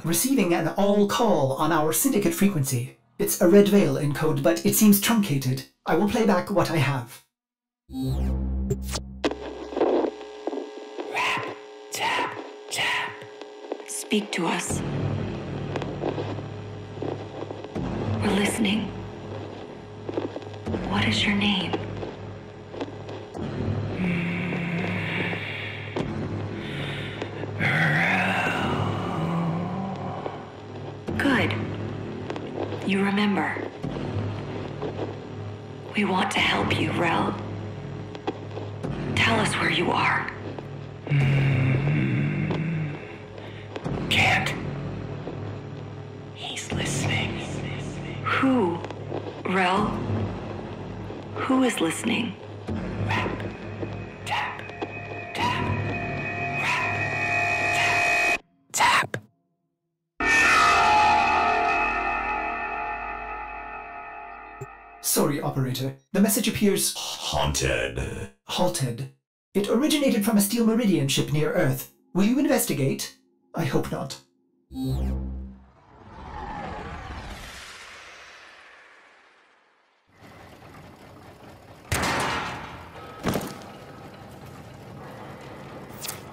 Receiving an all call on our syndicate frequency. It's a red veil in code, but it seems truncated. I will play back what I have. Rap, tap, tap. Speak to us. We're listening. What is your name? Good. You remember. We want to help you, Rel. Tell us where you are. Can't. He's listening. Who? Rel? Who is listening? Rap, tap, tap. Rap, tap, tap. Sorry, operator. The message appears Haunted. halted. It originated from a Steel Meridian ship near Earth. Will you investigate? I hope not.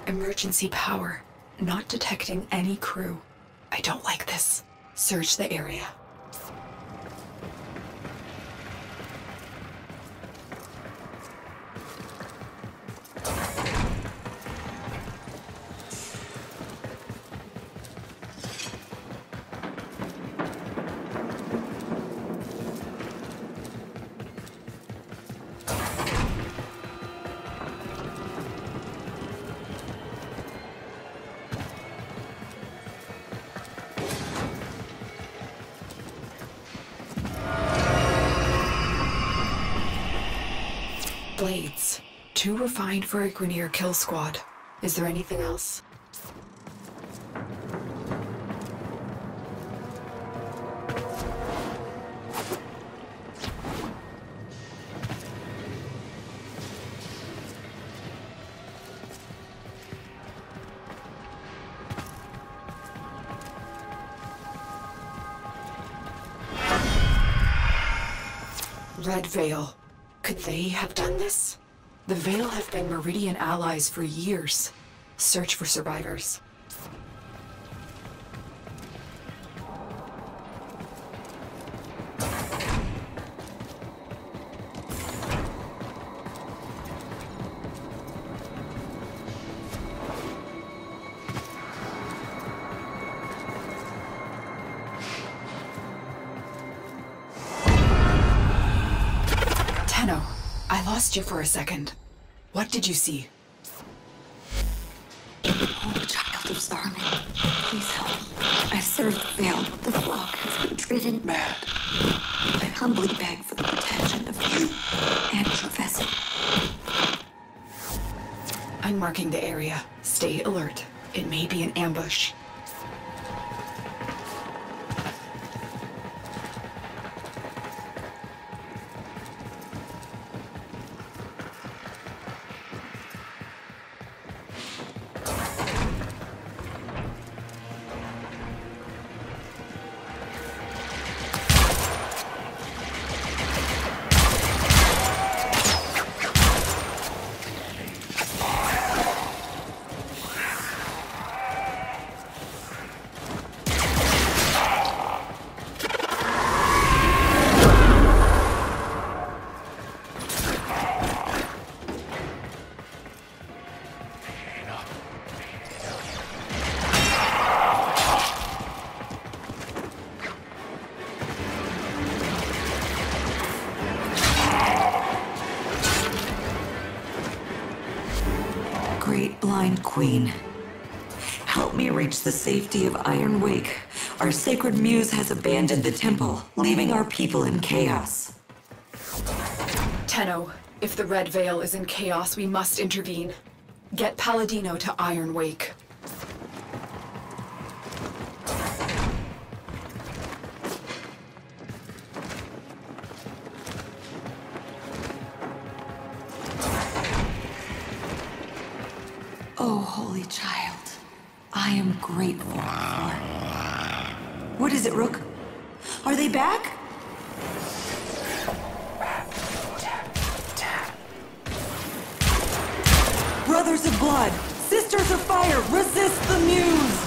Emergency power. Not detecting any crew. I don't like this. Search the area. Blades. Too refined for a Grineer kill squad. Is there anything else? Red Veil. Could they have done this? The Veil have been Meridian allies for years. Search for survivors. I lost you for a second. What did you see? Holy child of Zarman, please help. I served the Veil, but the flock has been driven mad. I humbly beg for the protection of you and your vessel. I'm marking the area. Stay alert. It may be an ambush. Great Blind Queen, help me reach the safety of Iron Wake. Our sacred muse has abandoned the temple, leaving our people in chaos. Tenno, if the Red Veil is in chaos, we must intervene. Get Palladino to Iron Wake. Oh, Holy Child, I am grateful for What is it, Rook? Are they back? Brothers of blood, sisters of fire, resist the muse!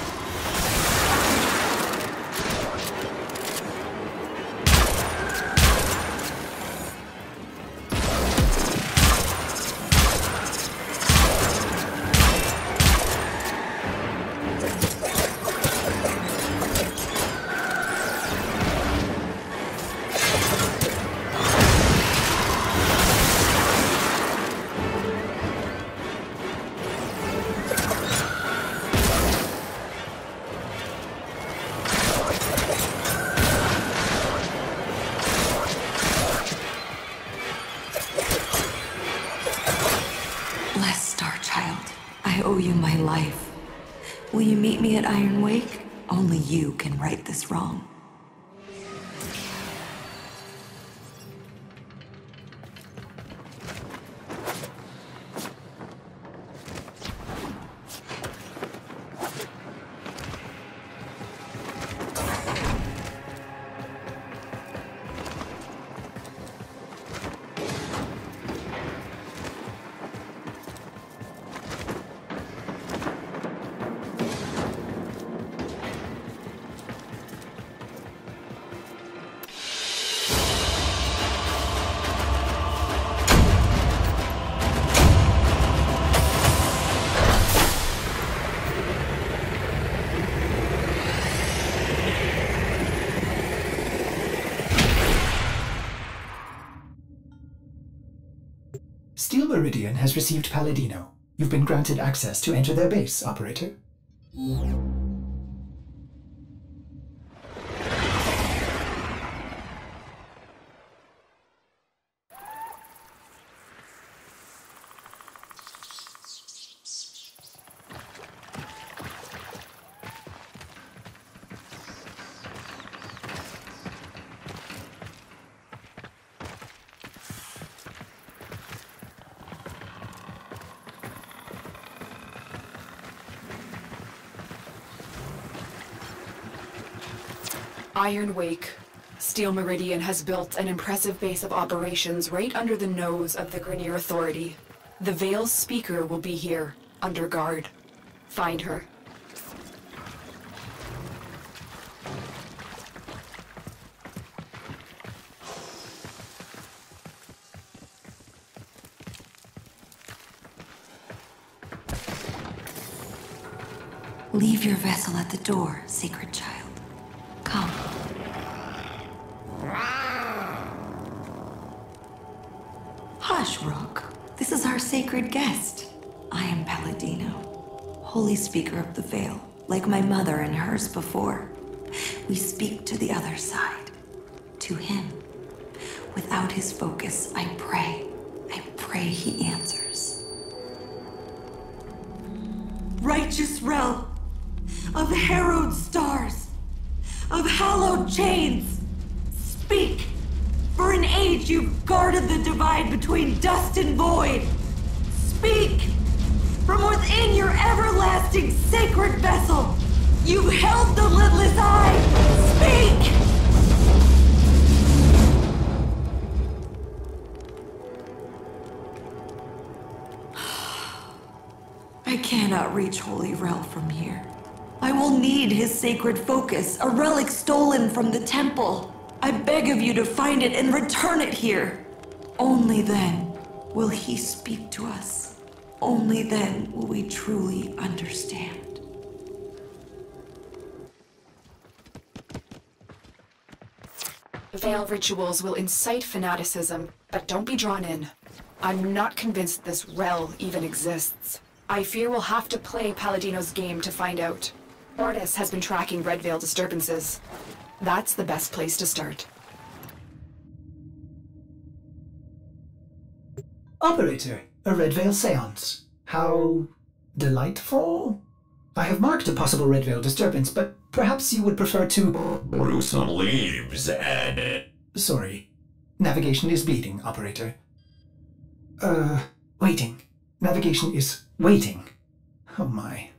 I owe you my life. Will you meet me at Iron Wake? Only you can right this wrong. Steel Meridian has received Palladino. You've been granted access to enter their base, Operator. Iron Wake. Steel Meridian has built an impressive base of operations right under the nose of the Grineer Authority. The Veil's speaker will be here, under guard. Find her. Leave your vessel at the door, sacred child. Come. Hush, Rook. This is our sacred guest. I am Palladino, Holy Speaker of the Veil, like my mother and hers before. We speak to the other side, to him. Without his focus, I pray he answers. Righteous Rel, of harrowed stars, of hallowed chains, speak! For an age you've guarded the divide between dust and void. Speak! From within your everlasting sacred vessel, you've held the lidless eye. Speak! I cannot reach Holy Rel from here. I will need his sacred focus, a relic stolen from the temple. I beg of you to find it and return it here. Only then will he speak to us. Only then will we truly understand. Veil rituals will incite fanaticism, but don't be drawn in. I'm not convinced this Rel even exists. I fear we'll have to play Palladino's game to find out. Ortis has been tracking Red Veil disturbances. That's the best place to start. Operator, a Red Veil seance. How delightful. I have marked a possible Red Veil disturbance, but perhaps you would prefer to... brew some leaves and... Sorry. Navigation is bleeding, Operator. Waiting. Navigation is waiting. Oh my.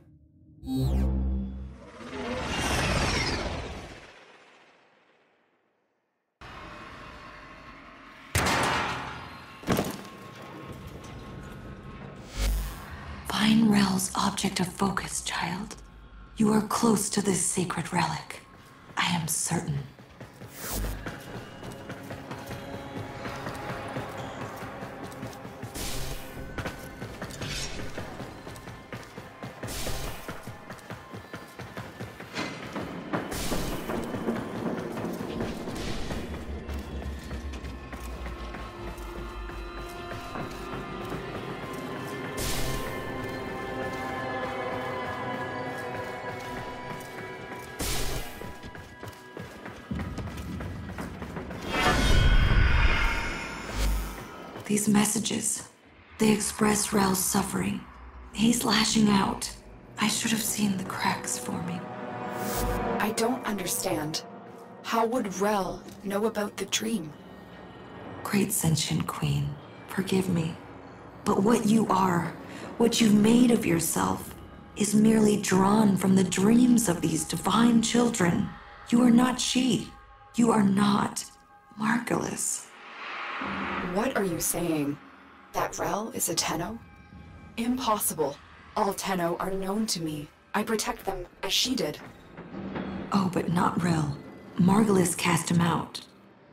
Divine Rel's object of focus, child. You are close to this sacred relic. I am certain. These messages, they express Rel's suffering. He's lashing out. I should have seen the cracks forming. I don't understand. How would Rel know about the dream? Great sentient queen, forgive me. But what you are, what you've made of yourself, is merely drawn from the dreams of these divine children. You are not she. You are not Margulis. What are you saying? That Rel is a Tenno? Impossible. All Tenno are known to me. I protect them as she did. Oh, but not Rel. Margulis cast him out,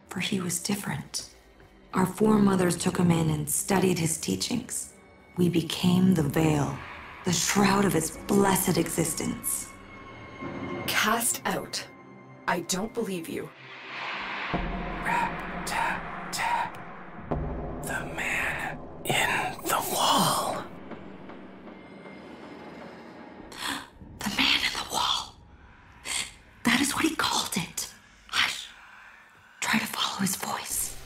for he was different. Our foremothers took him in and studied his teachings. We became the veil, the shroud of his blessed existence. Cast out. I don't believe you. Rap, tap, tap. The man in the wall. The man in the wall. That is what he called it. Hush. Try to follow his voice.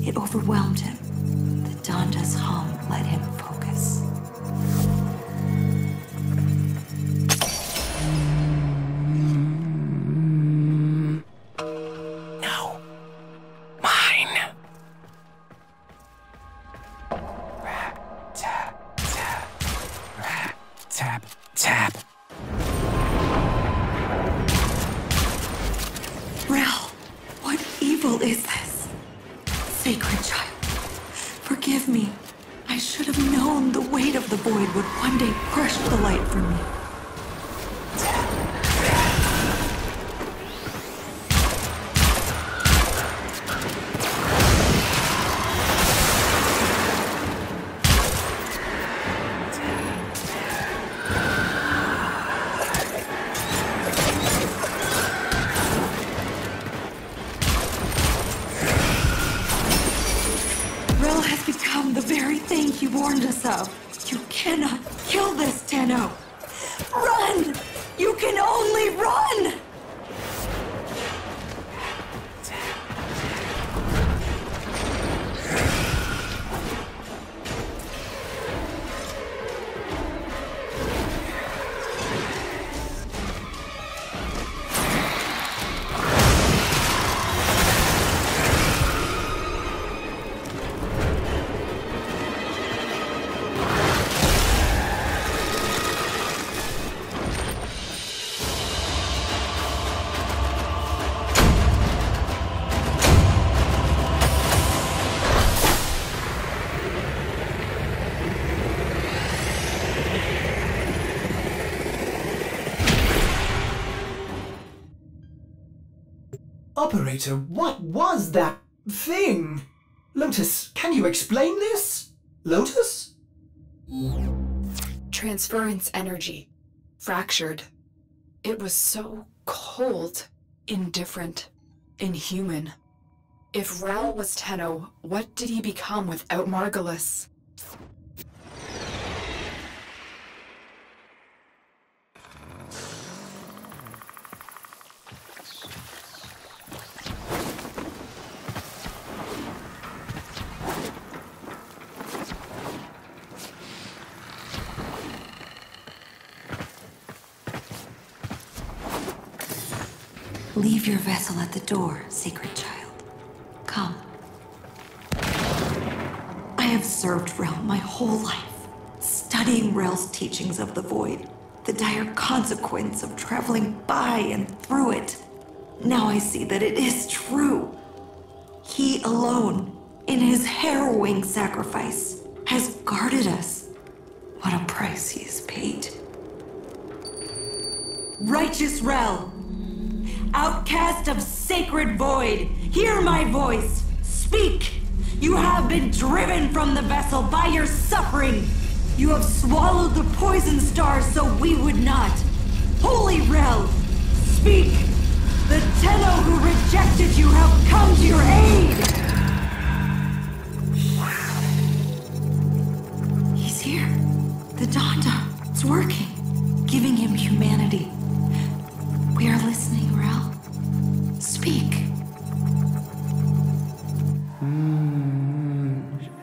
It overwhelmed him. The Donda's hum let him focus. No. Mine. Rap, tap, tap. Rap, tap, tap. Rel, what evil is this? Sacred child, forgive me. I should have known the weight of the void would one day crush the light from me. Tenno! Run! You can only run! Operator, what was that thing? Lotus, can you explain this? Lotus? Transference energy. Fractured. It was so cold, indifferent, inhuman. If Rel was Tenno, what did he become without Margulis? Leave your vessel at the door, sacred child. Come. I have served Rel my whole life, studying Rel's teachings of the Void, the dire consequence of traveling by and through it. Now I see that it is true. He alone, in his harrowing sacrifice, has guarded us. What a price he has paid. Righteous Rel! Outcast of sacred void, hear my voice. Speak! You have been driven from the vessel by your suffering. You have swallowed the poison stars so we would not. Holy Rel, speak! The Tenno who rejected you have come to your aid! He's here. The Donda. It's working. Giving him humanity. We are listening, Rel. Speak.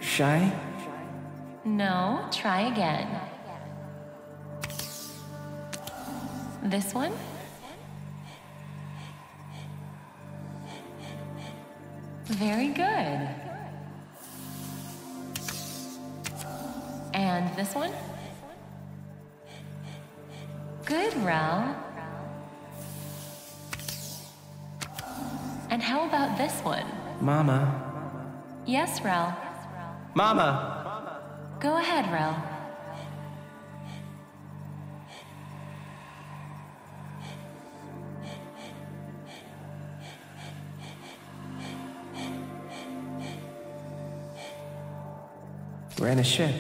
Shy? No, try again. This one? Very good. And this one? Good, Rel. And how about this one? Mama. Yes, Rel. Mama! Go ahead, Rel. We're in a ship.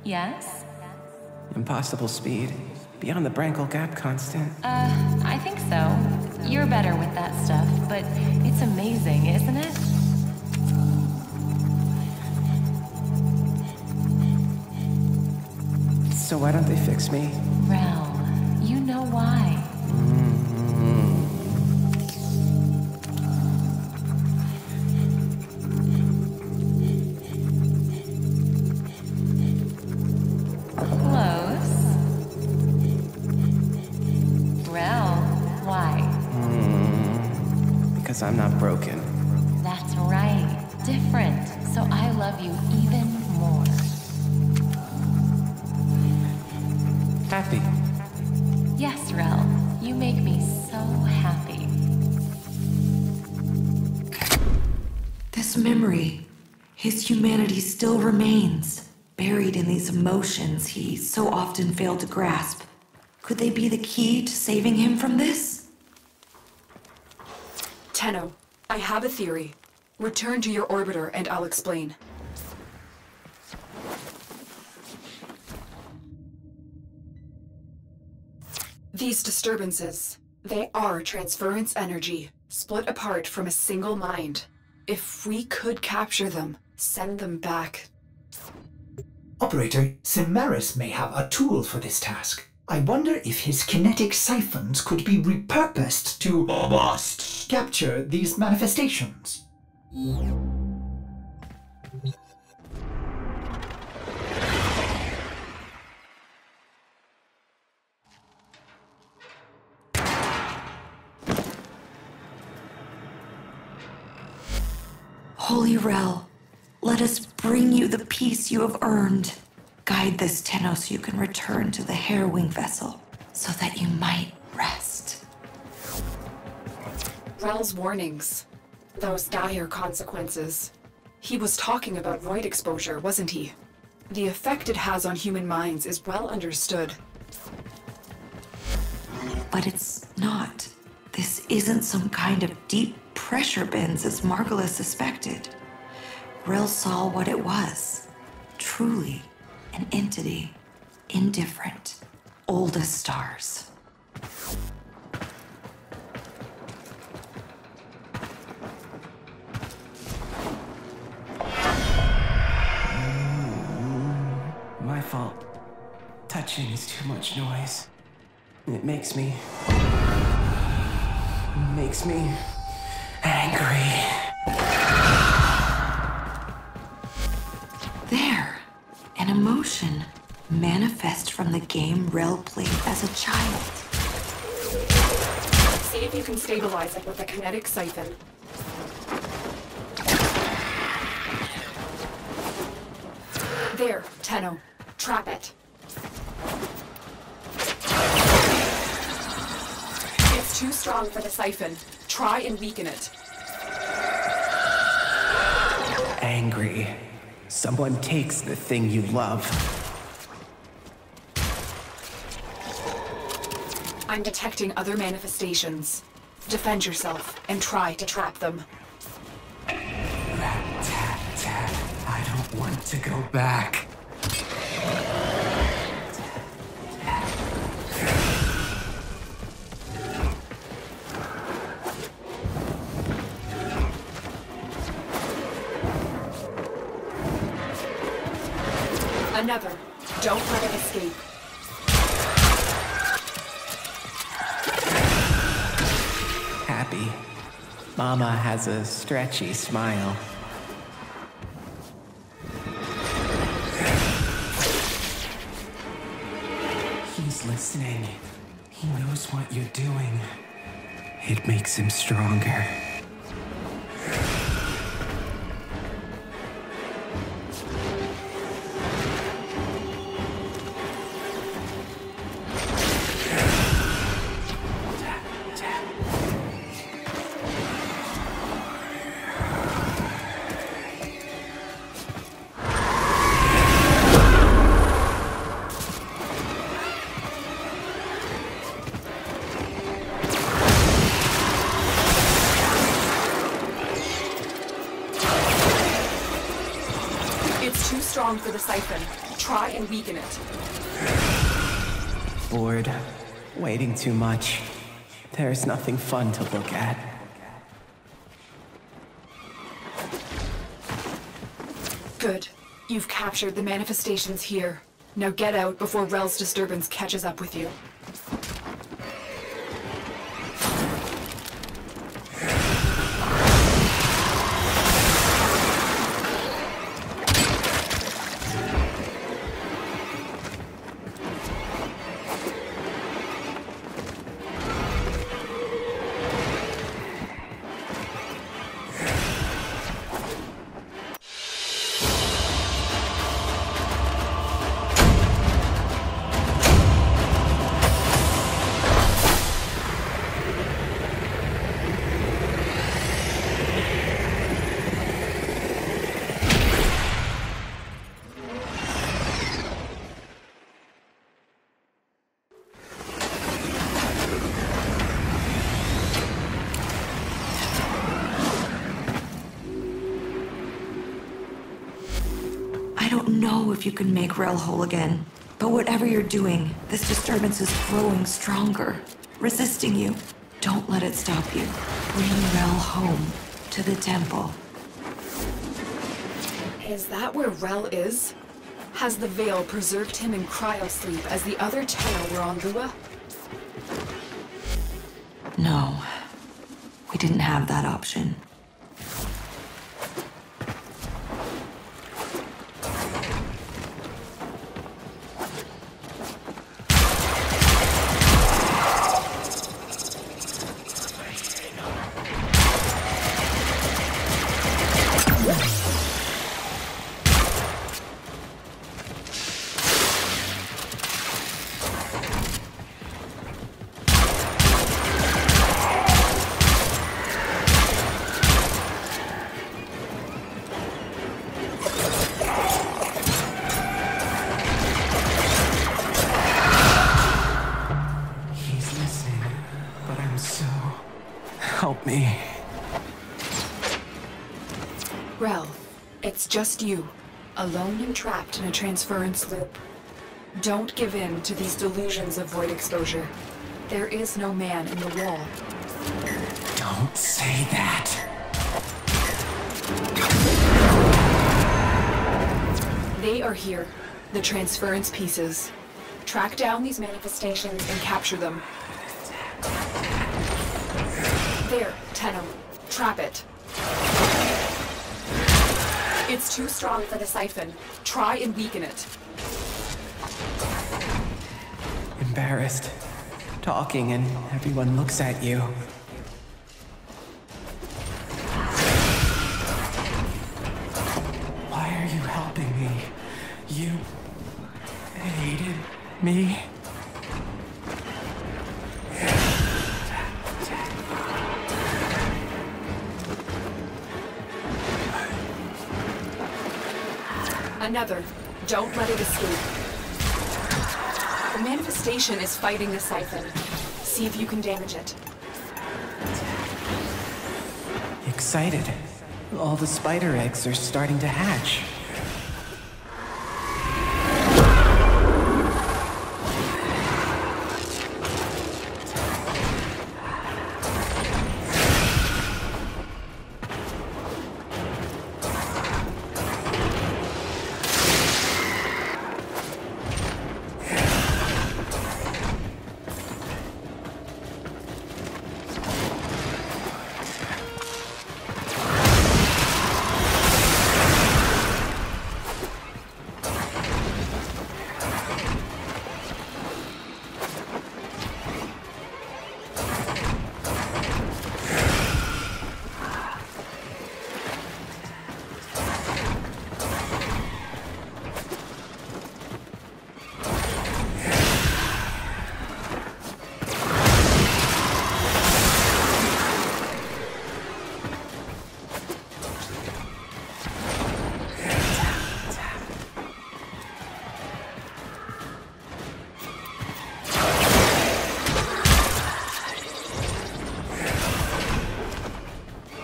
Yes? Impossible speed. Beyond the Brankel Gap constant. I think so. You're better with that stuff, but it's amazing, isn't it? So why don't they fix me? Rel, you know why. Close. Rel, why? Because I'm not broken. That's right. Different. So I love you even more. Happy. Yes, Rel. You make me so happy. This memory, his humanity still remains, buried in these emotions he so often failed to grasp. Could they be the key to saving him from this? Tenno, I have a theory. Return to your orbiter and I'll explain. These disturbances, they are transference energy, split apart from a single mind. If we could capture them, send them back. Operator, Cimaris may have a tool for this task. I wonder if his kinetic siphons could be repurposed to capture these manifestations. Holy Rel, let us bring you the peace you have earned. Guide this Tenno so you can return to the harrowing vessel, so that you might rest. Rel's warnings. Those dire consequences. He was talking about void exposure, wasn't he? The effect it has on human minds is well understood. But it's not. This isn't some kind of deep pressure bends as Margula suspected. Rel saw what it was. Truly, an entity. Indifferent. Old as stars. My fault. Touching is too much noise. It makes me angry. There. An emotion. Manifest from the game Rel played as a child. See if you can stabilize it with a kinetic siphon. There, Tenno. Trap it. It's too strong for the siphon. Try and weaken it. Angry. Someone takes the thing you love. I'm detecting other manifestations. Defend yourself and try to trap them. Rat, tat, tat. I don't want to go back. Another. Don't let it escape. Happy. Mama has a stretchy smile. He's listening. He knows what you're doing. It makes him stronger. It's too strong for the siphon. Try and weaken it. Bored. Waiting too much. There's nothing fun to look at. Good. You've captured the manifestations here. Now get out before Rel's disturbance catches up with you. I don't know if you can make Rel whole again, but whatever you're doing, this disturbance is growing stronger, resisting you. Don't let it stop you. Bring Rel home to the temple. Is that where Rel is? Has the Veil preserved him in cryosleep as the other Tenno were on Lua? No. We didn't have that option. Help me. Rel, it's just you, alone and trapped in a transference loop. Don't give in to these delusions of void exposure. There is no man in the wall. Don't say that. They are here, the transference pieces. Track down these manifestations and capture them. There, Tenno. Trap it. It's too strong for the siphon. Try and weaken it. Embarrassed. Talking and everyone looks at you. Why are you helping me? You hated me? Another. Don't let it escape. The manifestation is fighting the siphon. See if you can damage it. Excited. All the spider eggs are starting to hatch.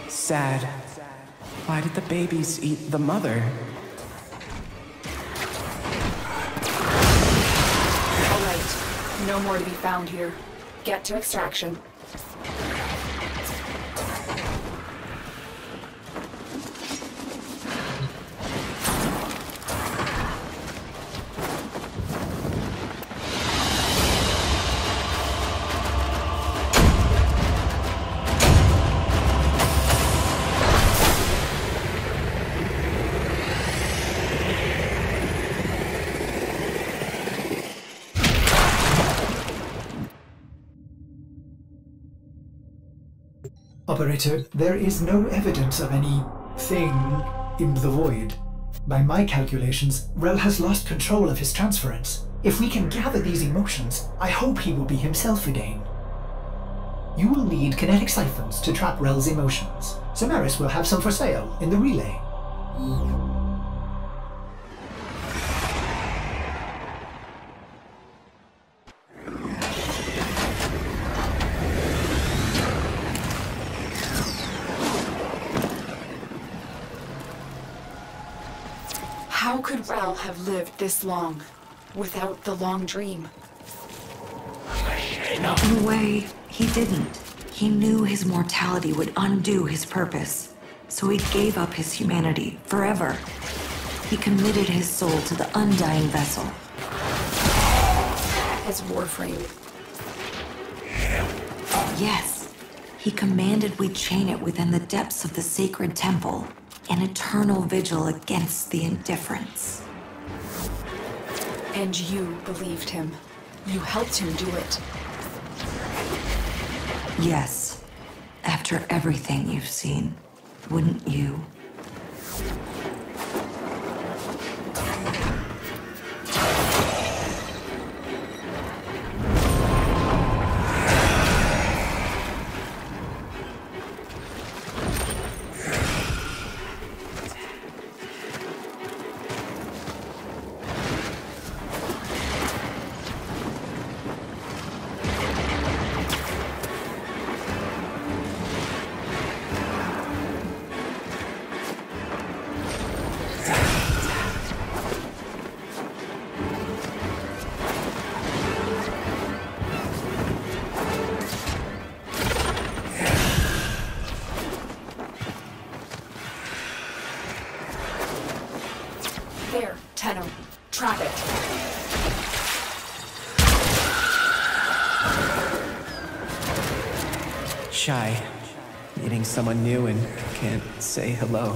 Sad. Why did the babies eat the mother? All right. No more to be found here. Get to extraction. Operator, there is no evidence of any thing in the void. By my calculations, Rel has lost control of his transference. If we can gather these emotions, I hope he will be himself again. You will need kinetic siphons to trap Rel's emotions. Samaris will have some for sale in the relay. How could Rel have lived this long without the long dream? In a way, he didn't. He knew his mortality would undo his purpose, so he gave up his humanity forever. He committed his soul to the undying vessel. His Warframe. Yes, he commanded we chain it within the depths of the sacred temple, an eternal vigil against the indifference. And you believed him. You helped him do it. Yes, after everything you've seen, wouldn't you? There, Tenno. Trap it. Shy. Meeting someone new and can't say hello.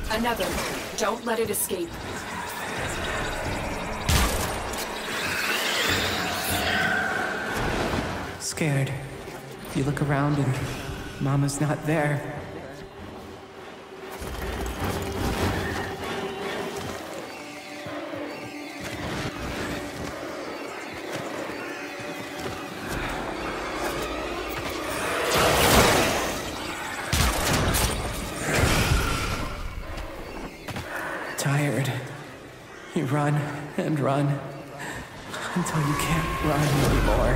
Another. Don't let it escape. Scared. You look around and Mama's not there. Tired. You run and run until you can't run anymore.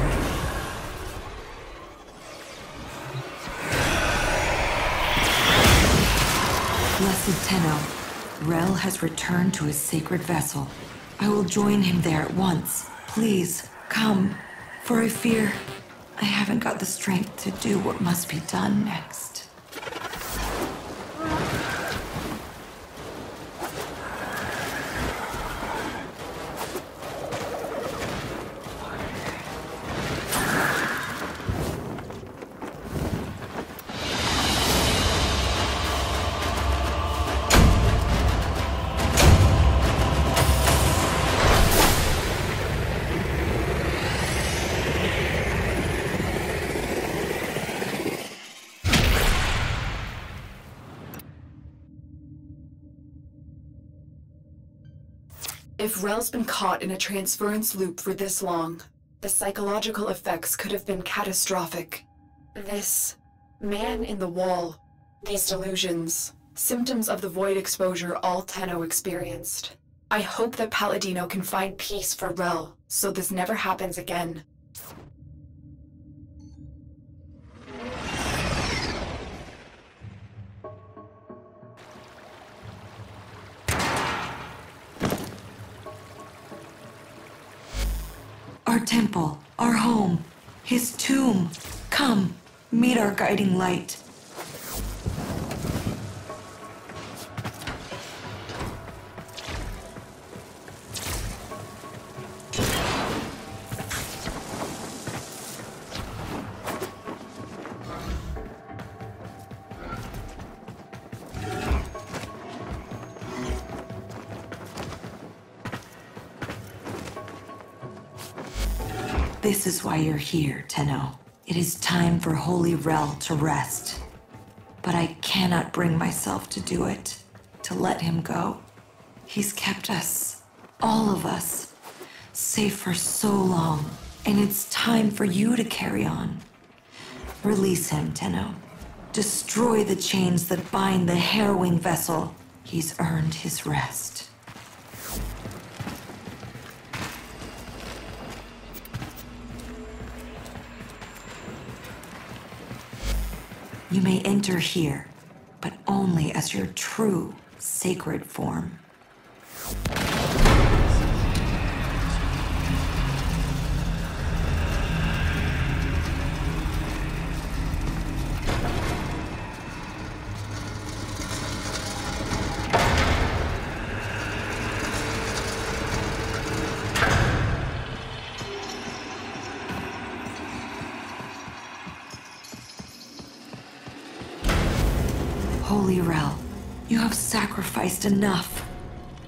Blessed Tenno, Rel has returned to his sacred vessel. I will join him there at once. Please, come, for I fear I haven't got the strength to do what must be done next. If Rel's been caught in a transference loop for this long, the psychological effects could have been catastrophic. This man in the wall, these delusions, symptoms of the void exposure all Tenno experienced. I hope that Palladino can find peace for Rel, so this never happens again. Our temple, our home, his tomb. Come, meet our guiding light. This is why you're here, Tenno. It is time for Holy Rel to rest. But I cannot bring myself to do it, to let him go. He's kept us, all of us, safe for so long, and it's time for you to carry on. Release him, Tenno. Destroy the chains that bind the harrowing vessel. He's earned his rest. You may enter here, but only only as your true, sacred form. Holy Rel, you have sacrificed enough.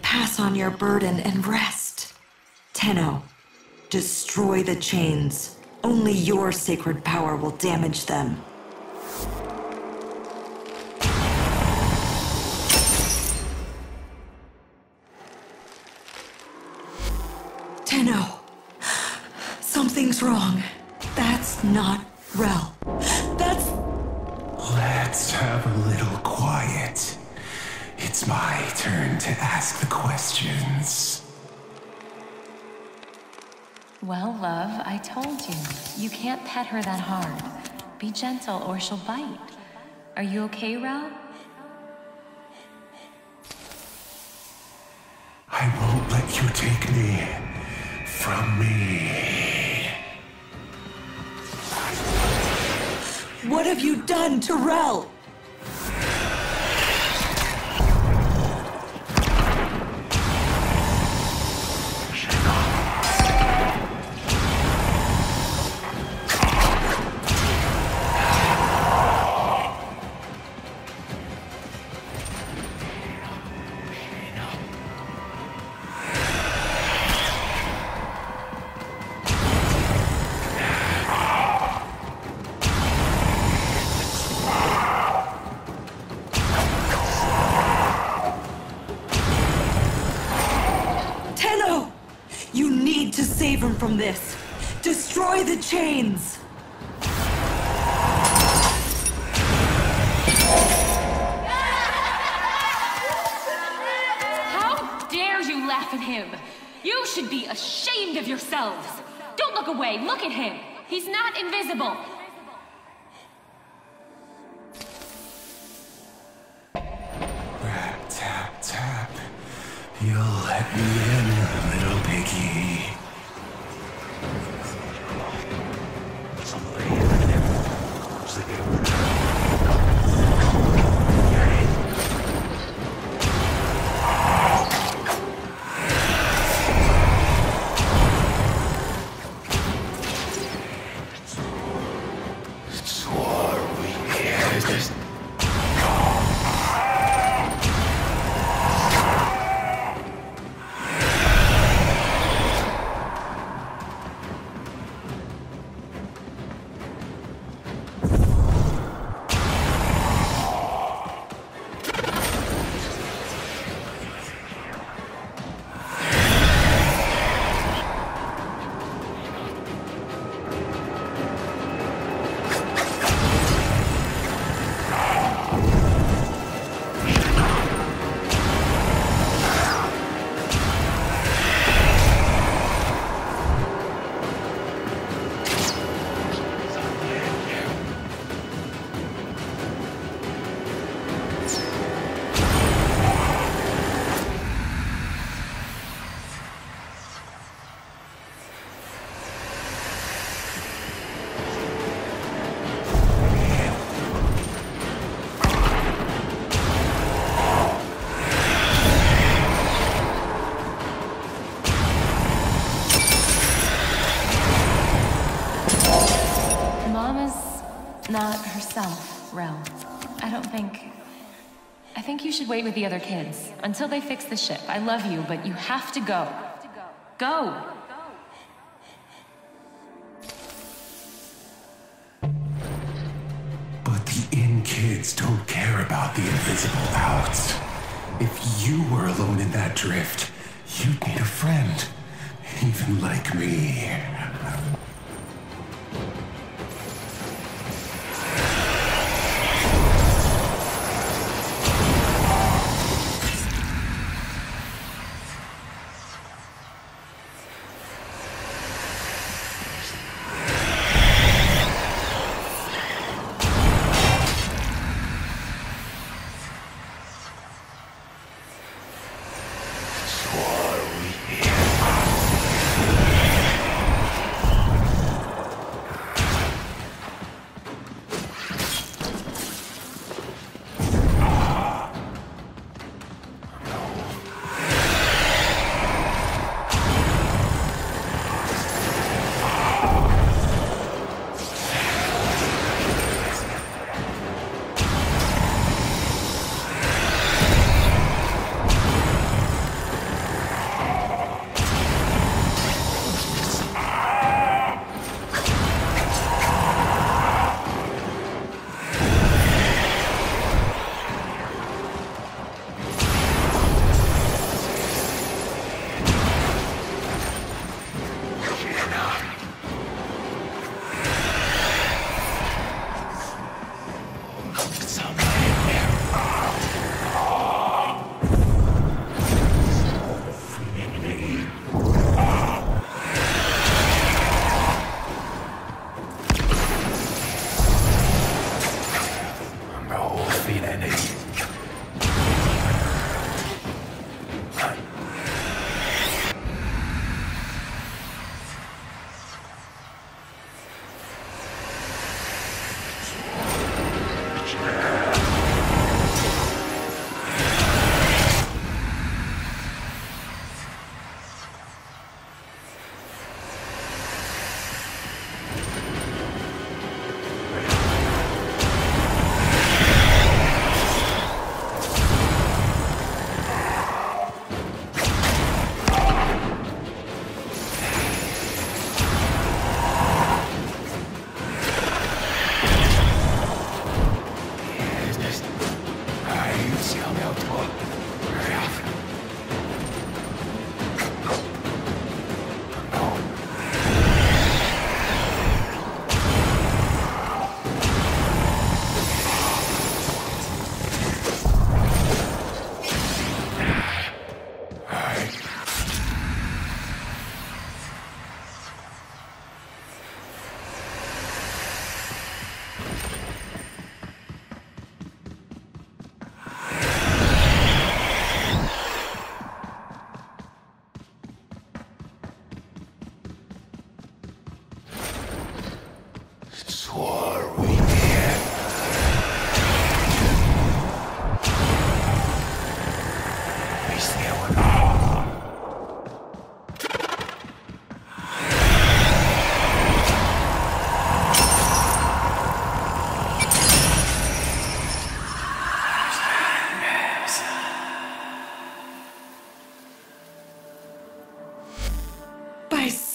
Pass on your burden and rest. Tenno, destroy the chains. Only your sacred power will damage them. Tenno, something's wrong. That's not Rel. That's... Let's have a little quiet. It's my turn to ask the questions. Well, love, I told you. You can't pet her that hard. Be gentle or she'll bite. Are you okay, Rel? I won't let you take me from me. What have you done to Rel? Save him from this. Destroy the chains. How dare you laugh at him? You should be ashamed of yourselves. Don't look away. Look at him. He's not invisible. Rat tap tap. You'll let me in, little piggy. Not herself, Rel. I think you should wait with the other kids until they fix the ship. I love you, but you have to go. Go! But the in kids don't care about the invisible outs. If you were alone in that drift, you'd need a friend. Even like me.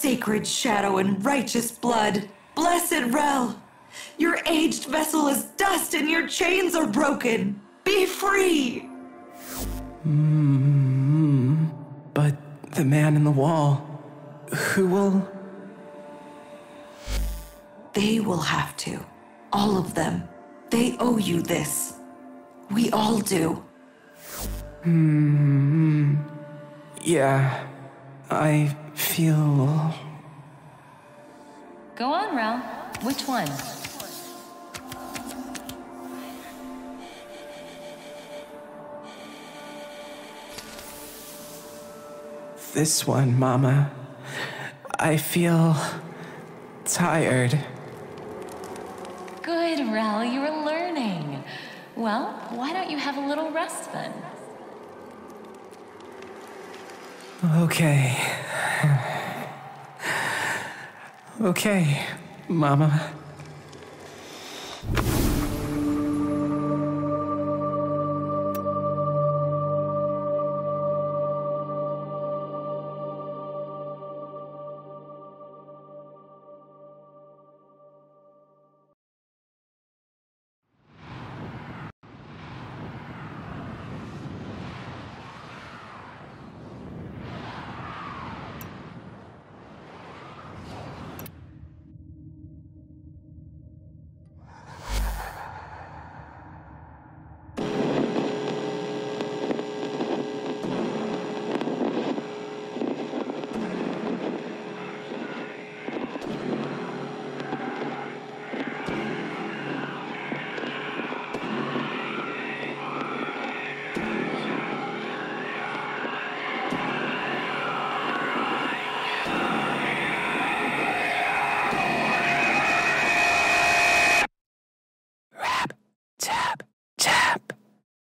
sacred shadow and righteous blood. Blessed Rel, your aged vessel is dust and your chains are broken. Be free! But the man in the wall, who will... They will have to. All of them. They owe you this. We all do. Yeah, I feel... Go on, Rel. Which one? This one, Mama. I feel... tired. Good, Rel, you were learning. Well, why don't you have a little rest then? Okay. Okay, Mama.